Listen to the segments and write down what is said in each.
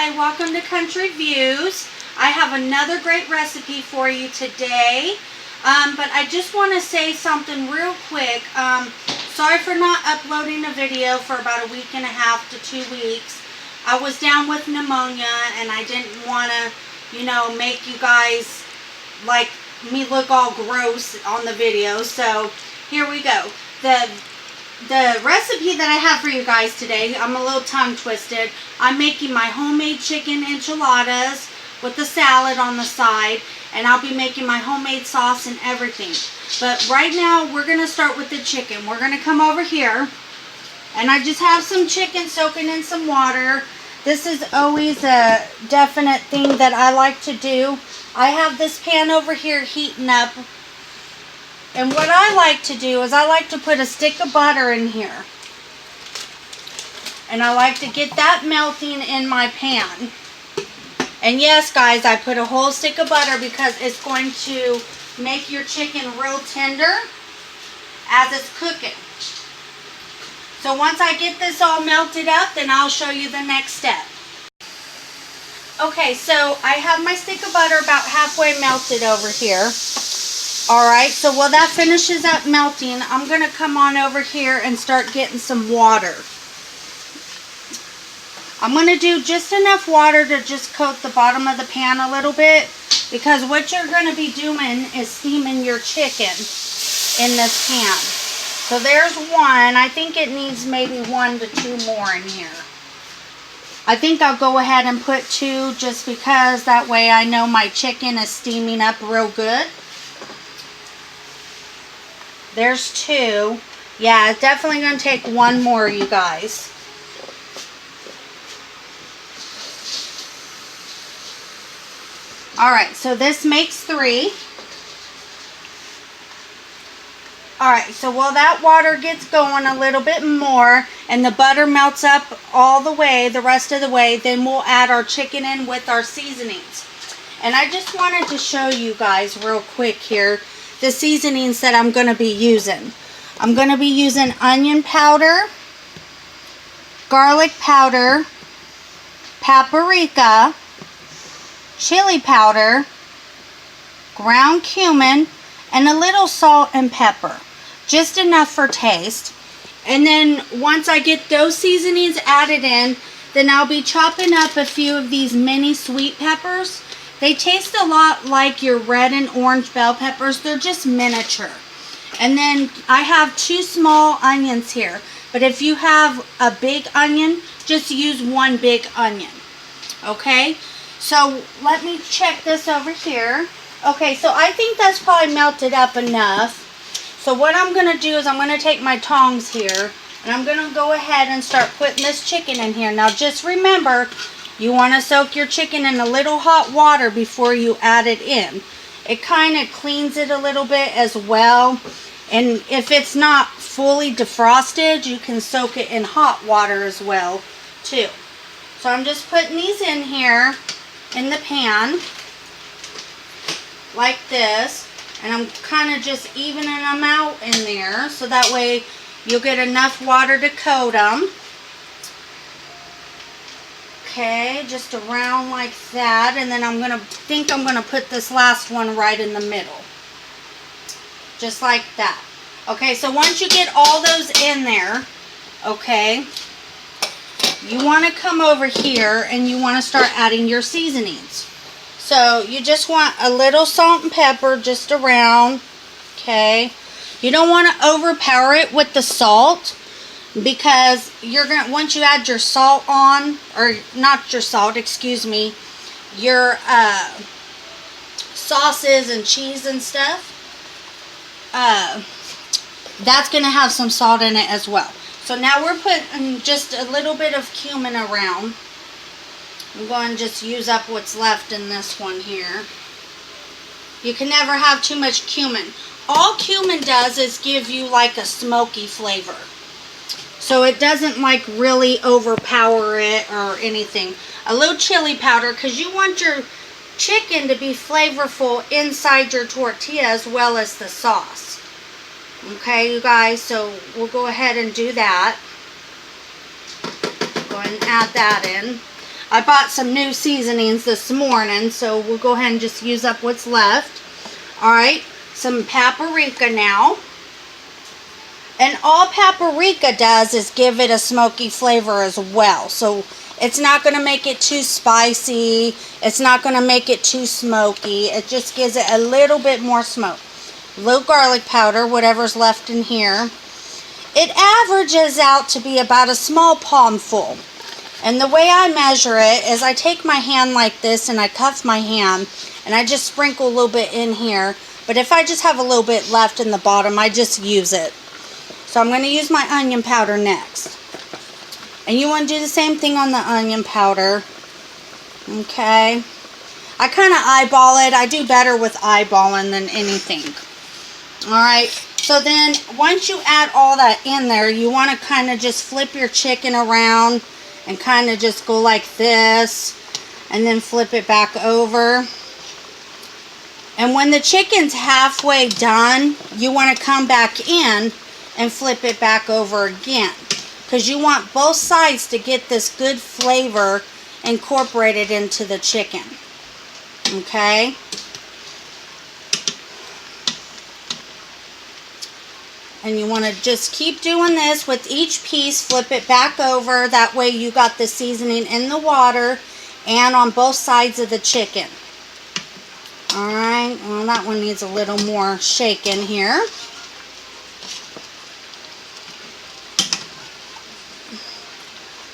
Hi, welcome to Country Views. I have another great recipe for you today. But I just want to say something real quick. Sorry for not uploading a video for about a week and a half to 2 weeks. I was down with pneumonia and I didn't want to, make you guys like me look all gross on the video. So here we go. The recipe that I have for you guys today, I'm a little tongue twisted. I'm making my homemade chicken enchiladas with the salad on the side, and I'll be making my homemade sauce and everything. But right now we're going to start with the chicken. We're going to come over here, and I just have some chicken soaking in some water. This is always a definite thing that I like to do. I have this pan over here heating up. And what I like to do is I like to put a stick of butter in here. And I like to get that melting in my pan. And yes, guys, I put a whole stick of butter because it's going to make your chicken real tender as it's cooking. So once I get this all melted up, then I'll show you the next step. Okay, so I have my stick of butter about halfway melted over here. Alright, so while that finishes up melting, I'm going to come on over here and start getting some water. I'm going to do just enough water to just coat the bottom of the pan a little bit, because what you're going to be doing is steaming your chicken in this pan. So there's one. I think it needs maybe 1 to 2 more in here. I think I'll go ahead and put 2 just because that way I know my chicken is steaming up real good. There's 2. Yeah, it's definitely going to take 1 more, you guys. Alright, so this makes 3. Alright, so while that water gets going a little bit more and the butter melts up all the way, the rest of the way, then we'll add our chicken in with our seasonings. And I just wanted to show you guys real quick here the seasonings that I'm going to be using. I'm going to be using onion powder, garlic powder, paprika, chili powder, ground cumin, and a little salt and pepper. Just enough for taste. And then once I get those seasonings added in, then I'll be chopping up a few of these mini sweet peppers. They taste a lot like your red and orange bell peppers. They're just miniature. And then I have 2 small onions here. But if you have a big onion, just use 1 big onion. Okay? So let me check this over here. Okay, so I think that's probably melted up enough. So what I'm going to do is I'm going to take my tongs here, and I'm going to go ahead and start putting this chicken in here. Now just remember, you want to soak your chicken in a little hot water before you add it in. It kind of cleans it a little bit as well. And if it's not fully defrosted, you can soak it in hot water as well too. So I'm just putting these in here in the pan like this. And I'm kind of just evening them out in there so that way you'll get enough water to coat them. Okay, just around like that, and then I'm going to put this last one right in the middle. Just like that. Okay, so once you get all those in there, okay, you want to come over here and you want to start adding your seasonings. So you just want a little salt and pepper just around, okay. You don't want to overpower it with the salt, because you're going to, once you add your salt on, or not your salt, excuse me, your sauces and cheese and stuff, that's going to have some salt in it as well. So now we're putting just a little bit of cumin around. I'm going to just use up what's left in this one here. You can never have too much cumin. All cumin does is give you like a smoky flavor. So it doesn't like really overpower it or anything. A little chili powder, because you want your chicken to be flavorful inside your tortilla as well as the sauce. Okay, you guys, so we'll go ahead and do that. Go ahead and add that in. I bought some new seasonings this morning, so we'll go ahead and just use up what's left. Alright, some paprika now. And all paprika does is give it a smoky flavor as well. So it's not going to make it too spicy. It's not going to make it too smoky. It just gives it a little bit more smoke. A little garlic powder, whatever's left in here. It averages out to be about a small palmful. And the way I measure it is I take my hand like this and I cuff my hand and I just sprinkle a little bit in here. But if I just have a little bit left in the bottom, I just use it. So I'm going to use my onion powder next. And you want to do the same thing on the onion powder. Okay. I kind of eyeball it. I do better with eyeballing than anything. Alright. So then once you add all that in there, you want to kind of just flip your chicken around and kind of just go like this and then flip it back over. And when the chicken's halfway done, you want to come back in and flip it back over again, because you want both sides to get this good flavor incorporated into the chicken. Okay? And you want to just keep doing this with each piece. Flip it back over. That way you got the seasoning in the water and on both sides of the chicken. Alright, well that one needs a little more shaken here.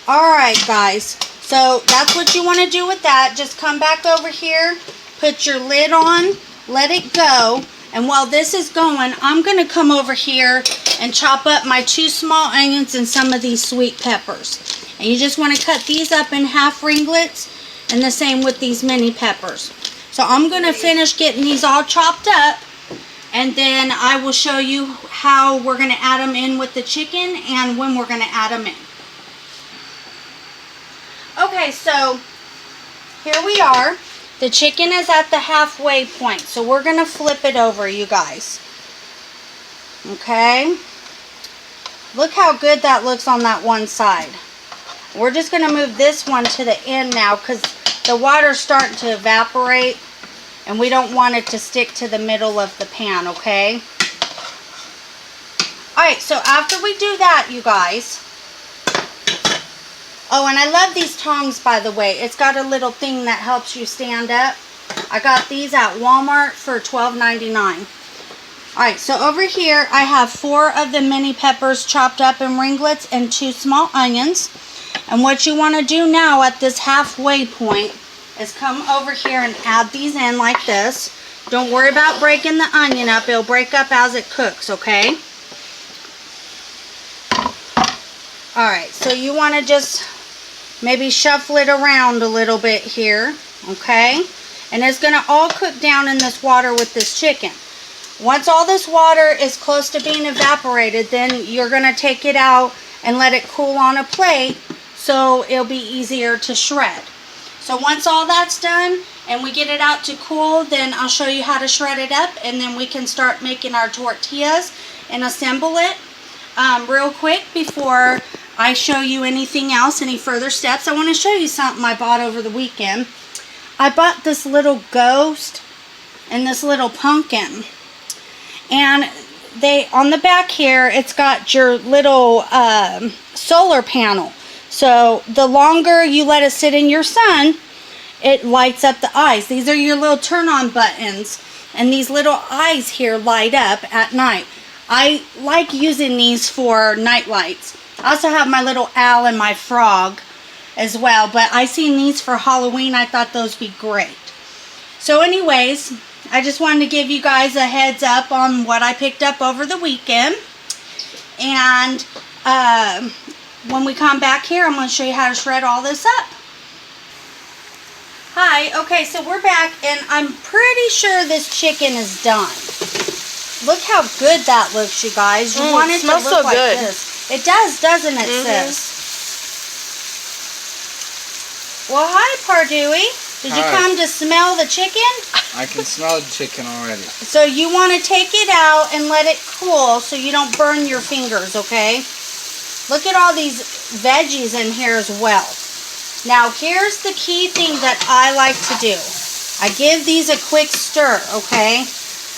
Alright guys, so that's what you want to do with that. Just come back over here, put your lid on, let it go. And while this is going, I'm going to come over here and chop up my 2 small onions and some of these sweet peppers. And you just want to cut these up in half ringlets, and the same with these mini peppers. So I'm going to finish getting these all chopped up, and then I will show you how we're going to add them in with the chicken and when we're going to add them in. Okay, so here we are. The chicken is at the halfway point, so we're going to flip it over, you guys. Okay? Look how good that looks on that one side. We're just going to move this one to the end now because the water's starting to evaporate and we don't want it to stick to the middle of the pan, okay? Alright, so after we do that, you guys... Oh, and I love these tongs, by the way. It's got a little thing that helps you stand up. I got these at Walmart for $12.99. Alright, so over here I have 4 of the mini peppers chopped up in ringlets and 2 small onions. And what you want to do now at this halfway point is come over here and add these in like this. Don't worry about breaking the onion up. It'll break up as it cooks, okay? Alright, so you want to just... maybe shuffle it around a little bit here, okay? And it's going to all cook down in this water with this chicken. Once all this water is close to being evaporated, then you're going to take it out and let it cool on a plate so it'll be easier to shred. So once all that's done and we get it out to cool, then I'll show you how to shred it up, and then we can start making our tortillas and assemble it. Real quick before I show you anything else, any further steps, I want to show you something I bought over the weekend. I bought this little ghost and this little pumpkin. And they, on the back here, it's got your little solar panel. So the longer you let it sit in your sun, it lights up the eyes. These are your little turn on buttons. And these little eyes here light up at night. I like using these for night lights. I also have my little owl and my frog as well, but I seen these for Halloween. I thought those would be great. So anyways, I just wanted to give you guys a heads up on what I picked up over the weekend. And when we come back here, I'm going to show you how to shred all this up. Hi, okay, so we're back, and I'm pretty sure this chicken is done. Look how good that looks, you guys. You want it to look so like good. This. It does, doesn't it, sis? Well, hi, Pardewey. Did you come to smell the chicken? I can smell the chicken already. So you want to take it out and let it cool so you don't burn your fingers, okay? Look at all these veggies in here as well. Now, here's the key thing that I like to do. I give these a quick stir, okay?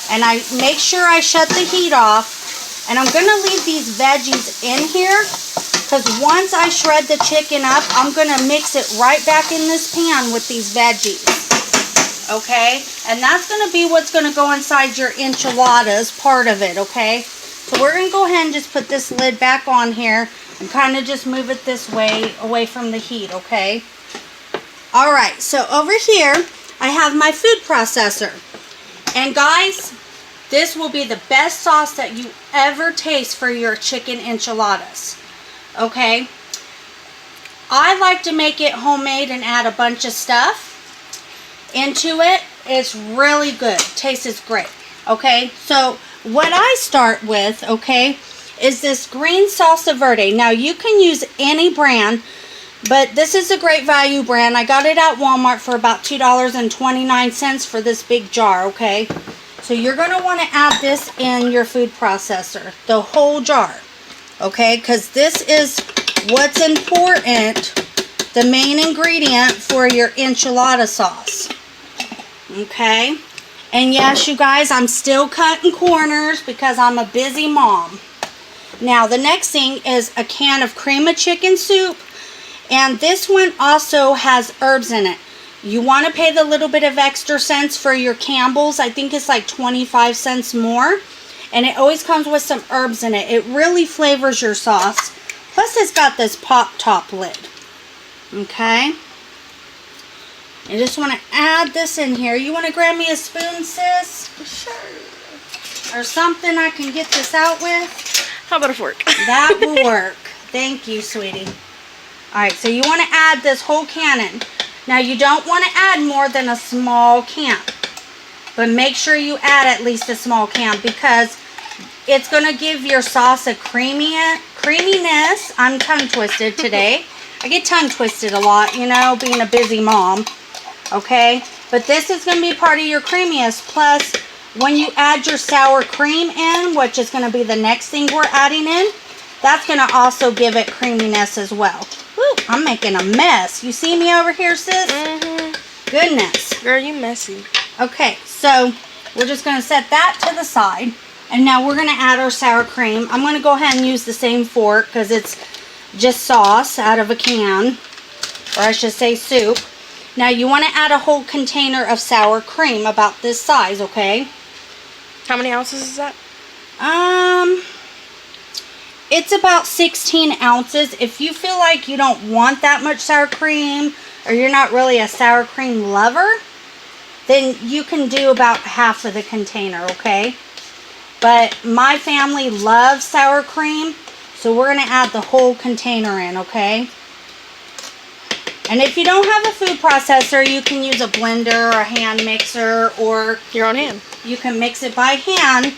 And I make sure I shut the heat off. And I'm going to leave these veggies in here, because once I shred the chicken up, I'm going to mix it right back in this pan with these veggies. Okay? And that's going to be what's going to go inside your enchiladas, part of it, okay? So we're going to go ahead and just put this lid back on here and kind of just move it this way, away from the heat, okay? Alright, so over here, I have my food processor. And guys, this will be the best sauce that you ever taste for your chicken enchiladas. Okay? I like to make it homemade and add a bunch of stuff into it. It's really good. Tastes great. Okay? So, what I start with, okay, is this green salsa verde. Now, you can use any brand, but this is a great value brand. I got it at Walmart for about $2.29 for this big jar, okay? So you're going to want to add this in your food processor, the whole jar, okay? Because this is what's important, the main ingredient for your enchilada sauce, okay? And yes, you guys, I'm still cutting corners because I'm a busy mom. Now, the next thing is a can of cream of chicken soup. And this one also has herbs in it. You want to pay the little bit of extra cents for your Campbell's. I think it's like 25 cents more. And it always comes with some herbs in it. It really flavors your sauce. Plus, it's got this pop top lid. Okay. I just want to add this in here. You want to grab me a spoon, sis? Sure. Or something I can get this out with? How about a fork? That will work. Thank you, sweetie. Alright, so you want to add this whole can in. Now, you don't want to add more than a small can. But make sure you add at least a small can, because it's going to give your sauce a creaminess. I'm tongue twisted today. I get tongue twisted a lot, you know, being a busy mom. Okay? But this is going to be part of your creaminess. Plus, when you add your sour cream in, which is going to be the next thing we're adding in, that's going to also give it creaminess as well. Woo, I'm making a mess. You see me over here, sis? Mm-hmm. Goodness. Girl, you messy. Okay, so we're just going to set that to the side. And now we're going to add our sour cream. I'm going to go ahead and use the same fork because it's just sauce out of a can. Or I should say soup. Now you want to add a whole container of sour cream about this size, okay? How many ounces is that? It's about 16 ounces. If you feel like you don't want that much sour cream, or you're not really a sour cream lover, then you can do about half of the container, okay? But my family loves sour cream, so we're going to add the whole container in, okay? And if you don't have a food processor, you can use a blender or a hand mixer, or Your own hand. you can mix it by hand.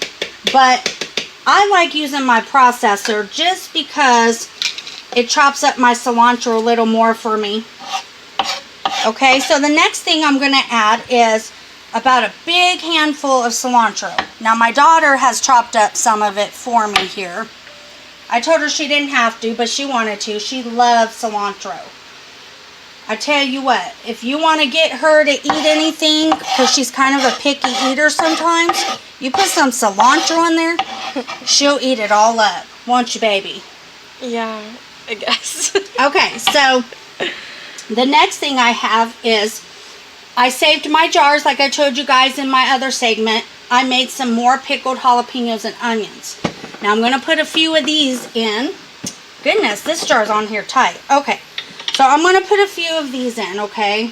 But I like using my processor just because it chops up my cilantro a little more for me. Okay, so the next thing I'm going to add is about a big handful of cilantro. Now, my daughter has chopped up some of it for me here. I told her she didn't have to, but she wanted to. She loves cilantro. I tell you what, if you want to get her to eat anything, because she's kind of a picky eater sometimes, you put some cilantro in there, she'll eat it all up. Won't you, baby? Yeah, I guess. Okay, so the next thing I have is, I saved my jars like I told you guys in my other segment. I made some more pickled jalapenos and onions. Now I'm going to put a few of these in. Goodness, this jar's on here tight. Okay, so I'm going to put a few of these in, okay?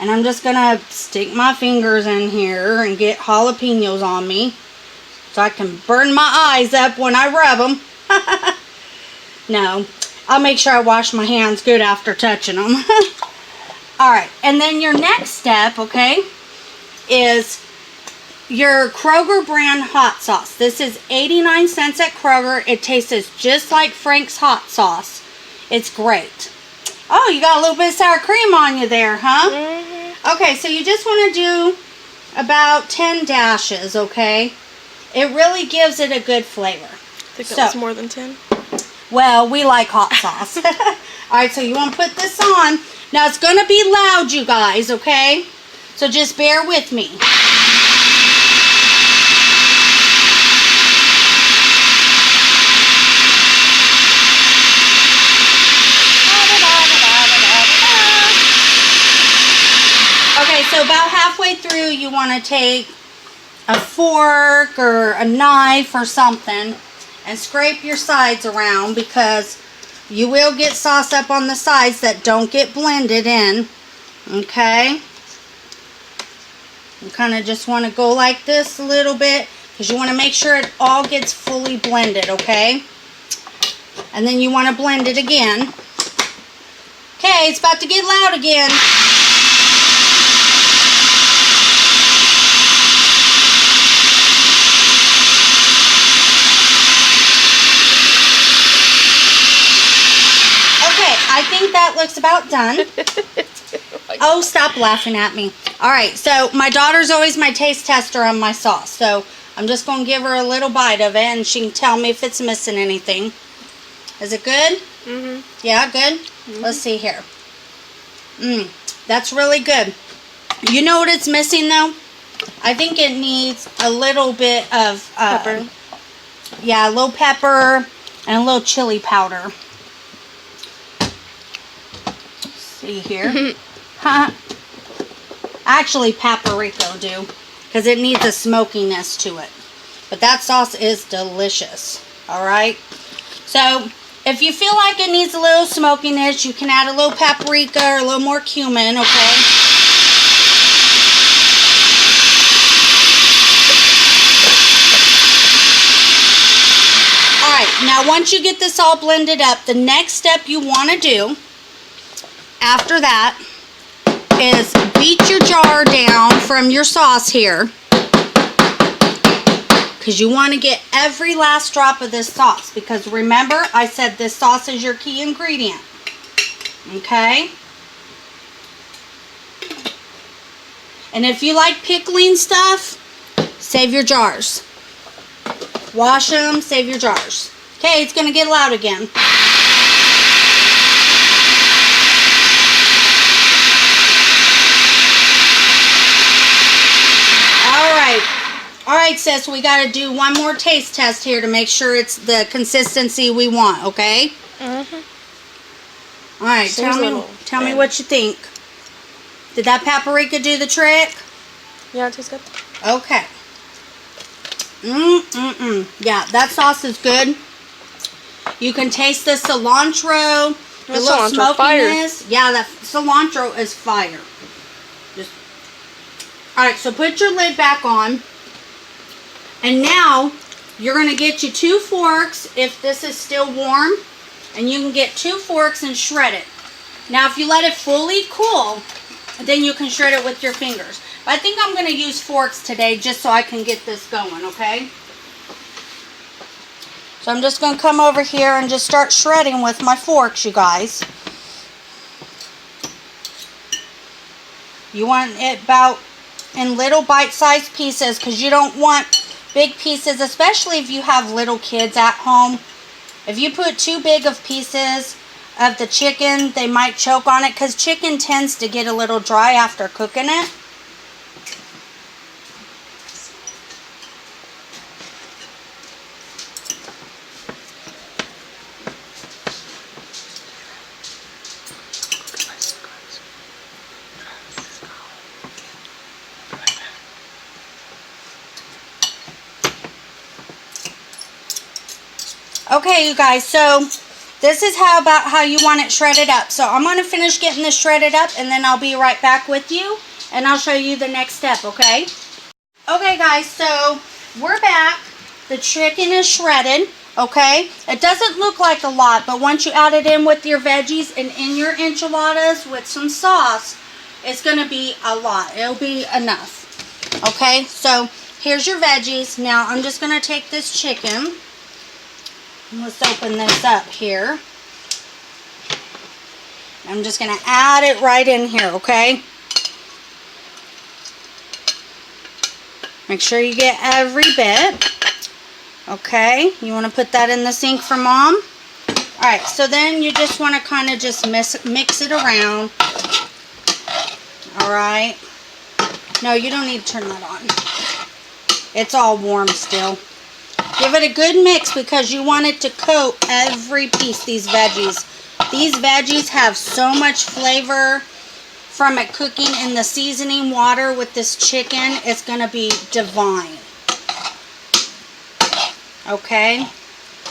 And I'm just going to stick my fingers in here and get jalapenos on me so I can burn my eyes up when I rub them. No, I'll make sure I wash my hands good after touching them. Alright, and then your next step, okay, is your Kroger brand hot sauce. This is 89 cents at Kroger. It tastes just like Frank's hot sauce. It's great. Oh, you got a little bit of sour cream on you there, huh? Mm-hmm. Okay, so you just want to do about 10 dashes, okay? It really gives it a good flavor. I think that was more than 10. Well, we like hot sauce. Alright, so you want to put this on. Now it's going to be loud, you guys, okay? So just bear with me. Okay, so about halfway through, you want to take a fork or a knife or something and scrape your sides around, because you will get sauce up on the sides that don't get blended in. Okay? You kind of just want to go like this a little bit, because you want to make sure it all gets fully blended, okay? And then you want to blend it again. Okay, it's about to get loud again. I think that looks about done. Oh, stop laughing at me. Alright, so my daughter's always my taste tester on my sauce. So I'm just going to give her a little bite of it and she can tell me if it's missing anything. Is it good? Mm-hmm. Yeah, good? Mm-hmm. Let's see here. That's really good. You know what it's missing though? I think it needs a little bit of pepper. Yeah, a little pepper and a little chili powder. See here. Actually, paprika will do, because it needs a smokiness to it. But that sauce is delicious. Alright? So, if you feel like it needs a little smokiness, you can add a little paprika or a little more cumin, okay? Alright, now once you get this all blended up, the next step you want to do after that is beat your jar down from your sauce here, because you want to get every last drop of this sauce, because remember I said this sauce is your key ingredient. Okay? And if you like pickling stuff, save your jars. Wash them, save your jars. Okay, it's going to get loud again. Alright, sis, we got to do one more taste test here to make sure it's the consistency we want, okay? Mm-hmm. Alright, tell me what you think. Did that paprika do the trick? Yeah, it tastes good. Okay. Yeah, that sauce is good. You can taste the cilantro, the little smokiness. Yeah, that cilantro is fire. Alright, so put your lid back on. And now, you're going to get you 2 forks if this is still warm. And you can get 2 forks and shred it. Now, if you let it fully cool, then you can shred it with your fingers. But I think I'm going to use forks today just so I can get this going, okay? So I'm just going to come over here and just start shredding with my forks, you guys. You want it about in little bite-sized pieces, because you don't want big pieces, especially if you have little kids at home. If you put too big of pieces of the chicken, they might choke on it, because chicken tends to get a little dry after cooking it. Okay, you guys, so this is how you want it shredded up. So I'm going to finish getting this shredded up, and then I'll be right back with you, and I'll show you the next step, okay? Okay, guys, so we're back. The chicken is shredded, okay? It doesn't look like a lot, but once you add it in with your veggies and in your enchiladas with some sauce, it's going to be a lot. It'll be enough, okay? So here's your veggies. Now I'm just going to take this chicken. Let's open this up here. I'm just going to add it right in here, okay? Make sure you get every bit. Okay, you want to put that in the sink for Mom? Alright, so then you just want to kind of just mix it around. Alright. No, you don't need to turn that on. It's all warm still. Give it a good mix because you want it to coat every piece, these veggies. These veggies have so much flavor from it cooking in the seasoning water with this chicken. It's going to be divine. Okay?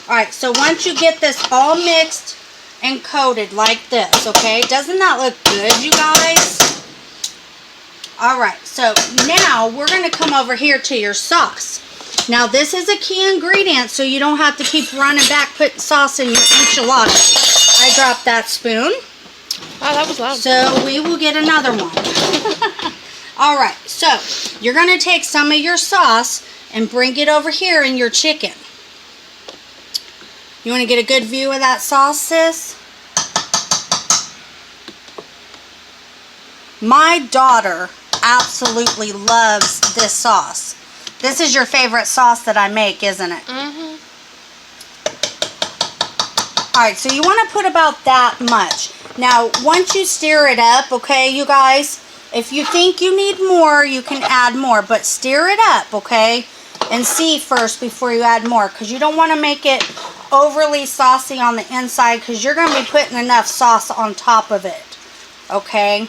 Alright, so once you get this all mixed and coated like this, okay? Doesn't that look good, you guys? Alright, so now we're going to come over here to your sauce. Now this is a key ingredient so you don't have to keep running back putting sauce in your enchilada. I dropped that spoon. Wow, that was loud. So we will get another one. Alright, so you're going to take some of your sauce and bring it over here in your chicken. You want to get a good view of that sauce, sis? My daughter absolutely loves this sauce. This is your favorite sauce that I make, isn't it? Mm-hmm. Alright, so you want to put about that much. Now, once you stir it up, okay, you guys, if you think you need more, you can add more. But stir it up, okay, and see first before you add more. Because you don't want to make it overly saucy on the inside because you're going to be putting enough sauce on top of it. Okay?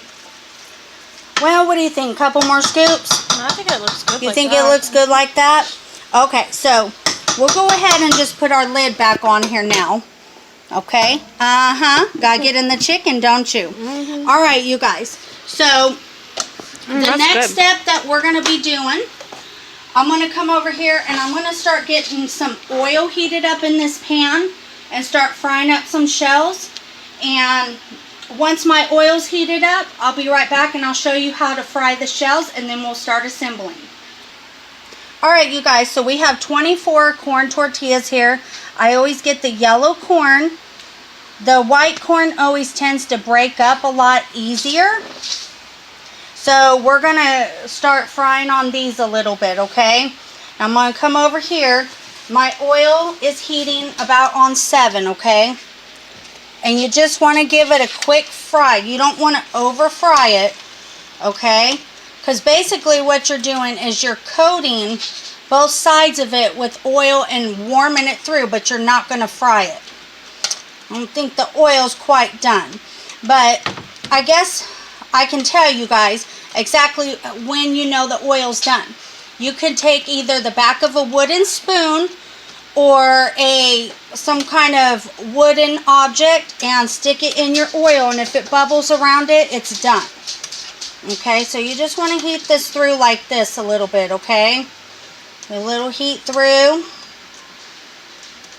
Well, what do you think? Couple more scoops? I think it looks good. You like think that. it looks good like that? Okay, so we'll go ahead and just put our lid back on here now. Okay? Gotta get in the chicken, don't you? Mm-hmm. Alright, you guys. So, the that's next good. step that we're going to be doing, I'm going to come over here and I'm going to start getting some oil heated up in this pan and start frying up some shells. And once my oil's heated up, I'll be right back and I'll show you how to fry the shells and then we'll start assembling. Alright, you guys, so we have 24 corn tortillas here. I always get the yellow corn. The white corn always tends to break up a lot easier. So we're going to start frying on these a little bit, okay? I'm going to come over here. My oil is heating about on 7, okay? And you just want to give it a quick fry. You don't want to over fry it, okay? Because basically what you're doing is you're coating both sides of it with oil and warming it through, but you're not going to fry it. I don't think the oil's quite done. But I guess I can tell you guys exactly when you know the oil's done. You could take either the back of a wooden spoon or some kind of wooden object and stick it in your oil, and if it bubbles around it, it's done. Okay, so you just want to heat this through like this a little bit, okay? A little heat through.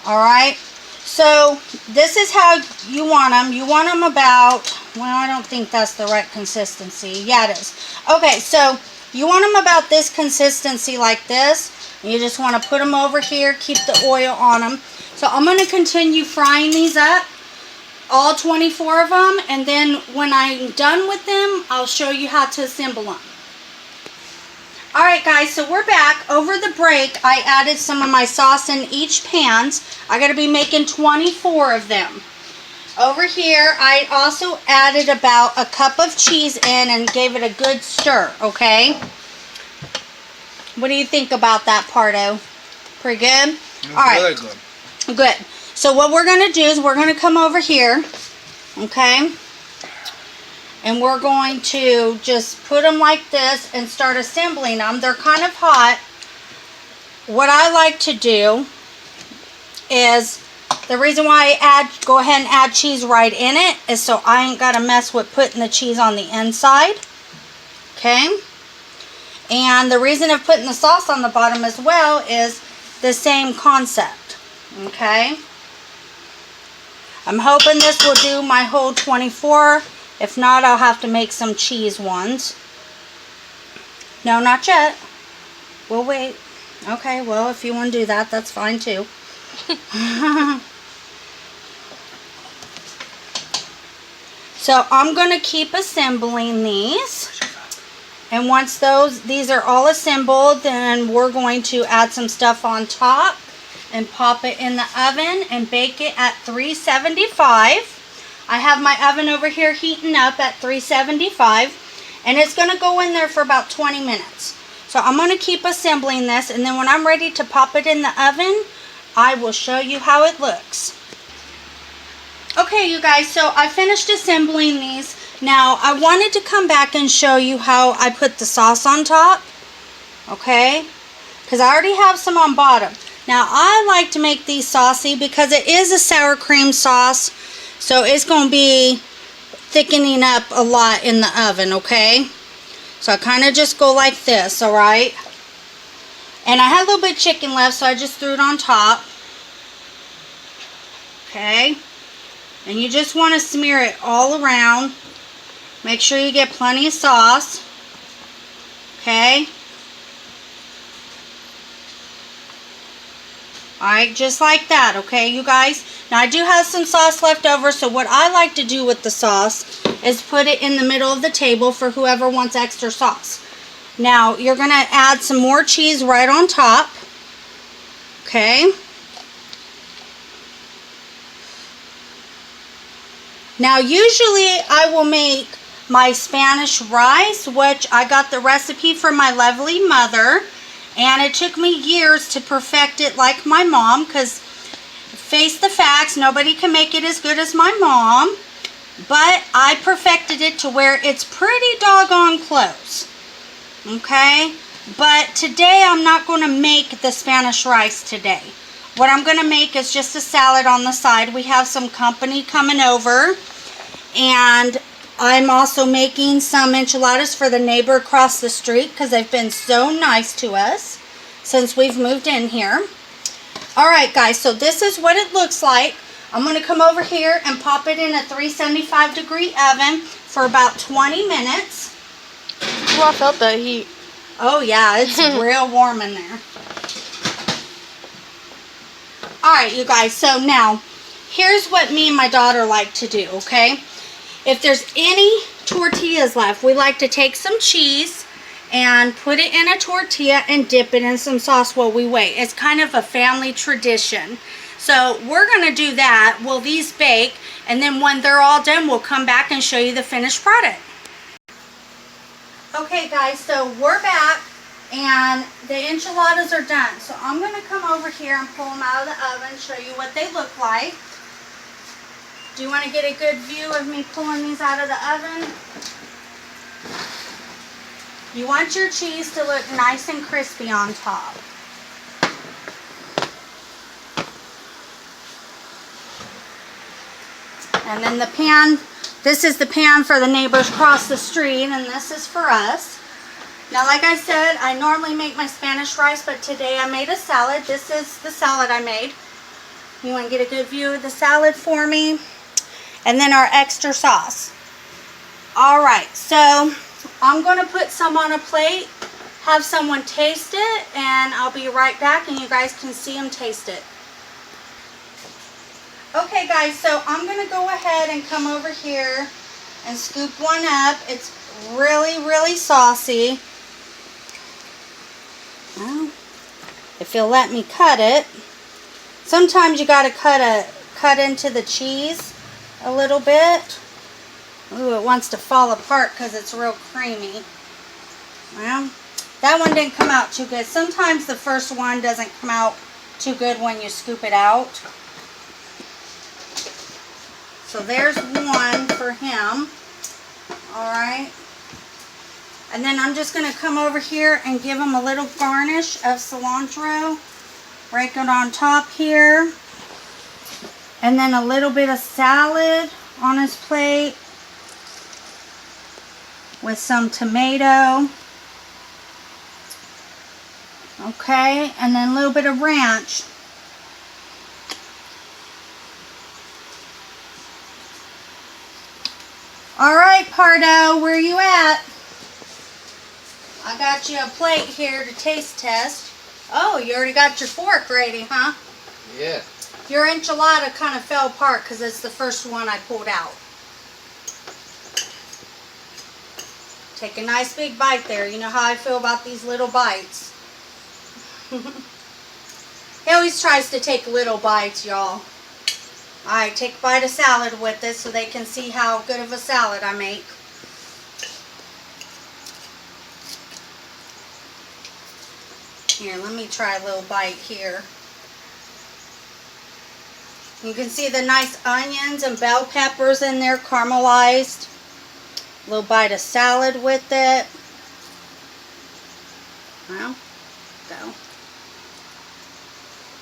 Alright, so this is how you want them. You want them about, well, I don't think that's the right consistency. Yeah, it is. Okay, so you want them about this consistency like this. You just want to put them over here, keep the oil on them. So I'm going to continue frying these up, all 24 of them, and then when I'm done with them, I'll show you how to assemble them. Alright guys, so we're back. Over the break, I added some of my sauce in each pans. I'm going to be making 24 of them. Over here, I also added about a cup of cheese in and gave it a good stir, okay? What do you think about that, Pardo? Pretty good? Alright. Very good. Good. So what we're going to do is we're going to come over here, okay? And we're going to just put them like this and start assembling them. They're kind of hot. What I like to do is, the reason why I go ahead and add cheese right in it is so I ain't got to mess with putting the cheese on the inside. Okay? And the reason of putting the sauce on the bottom as well is the same concept. Okay? I'm hoping this will do my whole 24. If not, I'll have to make some cheese ones. No, not yet. We'll wait. Okay, well, if you want to do that, that's fine too. So I'm going to keep assembling these. And once these are all assembled, then we're going to add some stuff on top. and pop it in the oven and bake it at 375. I have my oven over here heating up at 375, and it's going to go in there for about 20 minutes. So I'm going to keep assembling this, and then when I'm ready to pop it in the oven, I will show you how it looks. Okay, you guys, so I finished assembling these. Now, I wanted to come back and show you how I put the sauce on top, okay? Because I already have some on bottom. Now, I like to make these saucy because it is a sour cream sauce, so it's going to be thickening up a lot in the oven, okay? So I kind of just go like this, all right? And I had a little bit of chicken left, so I just threw it on top. Okay? And you just want to smear it all around. Make sure you get plenty of sauce. Okay? Alright, just like that, okay, you guys? Now, I do have some sauce left over, so what I like to do with the sauce is put it in the middle of the table for whoever wants extra sauce. Now, you're going to add some more cheese right on top. Okay? Now, usually I will make my Spanish rice, which I got the recipe from my lovely mother. And it took me years to perfect it like my mom, because face the facts, nobody can make it as good as my mom. But I perfected it to where it's pretty doggone close. Okay? But today I'm not going to make the Spanish rice today. What I'm going to make is just a salad on the side. We have some company coming over. And I'm also making some enchiladas for the neighbor across the street because they've been so nice to us since we've moved in here. Alright guys, so this is what it looks like. I'm going to come over here and pop it in a 375 degree oven for about 20 minutes. Oh, I felt that heat. Oh yeah, it's real warm in there. Alright you guys, so now here's what me and my daughter like to do, okay? If there's any tortillas left, we like to take some cheese and put it in a tortilla and dip it in some sauce while we wait. It's kind of a family tradition. So we're going to do that while these bake, and then when they're all done, we'll come back and show you the finished product. Okay guys, so we're back and the enchiladas are done. So I'm going to come over here and pull them out of the oven, show you what they look like. Do you want to get a good view of me pulling these out of the oven? You want your cheese to look nice and crispy on top. And then the pan, this is the pan for the neighbors across the street, and this is for us. Now, like I said, I normally make my Spanish rice, but today I made a salad. This is the salad I made. You want to get a good view of the salad for me? And then our extra sauce. Alright, so I'm going to put some on a plate, have someone taste it, and I'll be right back and you guys can see them taste it. Okay guys, so I'm going to go ahead and come over here and scoop one up. It's really, really saucy. Well, if you'll let me cut it. Sometimes you got to cut into the cheese a little bit. Ooh, it wants to fall apart because it's real creamy. Well, that one didn't come out too good. Sometimes the first one doesn't come out too good when you scoop it out. So there's one for him. Alright. And then I'm just going to come over here and give him a little garnish of cilantro. Break it on top here. And then a little bit of salad on his plate with some tomato. Okay, and then a little bit of ranch. Alright, Pardo, where you at? I got you a plate here to taste test. Oh, you already got your fork ready, huh? Yeah. Your enchilada kind of fell apart because it's the first one I pulled out. Take a nice big bite there. You know how I feel about these little bites. He always tries to take little bites, y'all. Alright, take a bite of salad with this so they can see how good of a salad I make. Here, let me try a little bite here. You can see the nice onions and bell peppers in there, caramelized. A little bite of salad with it. Well, go.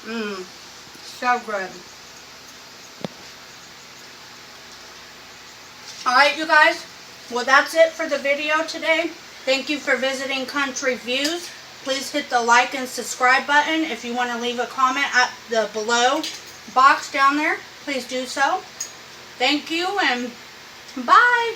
Mmm, so good. Alright, you guys. Well, that's it for the video today. Thank you for visiting Country Views. Please hit the like and subscribe button. If you want to leave a comment at the below box down there, please do so. Thank you and bye.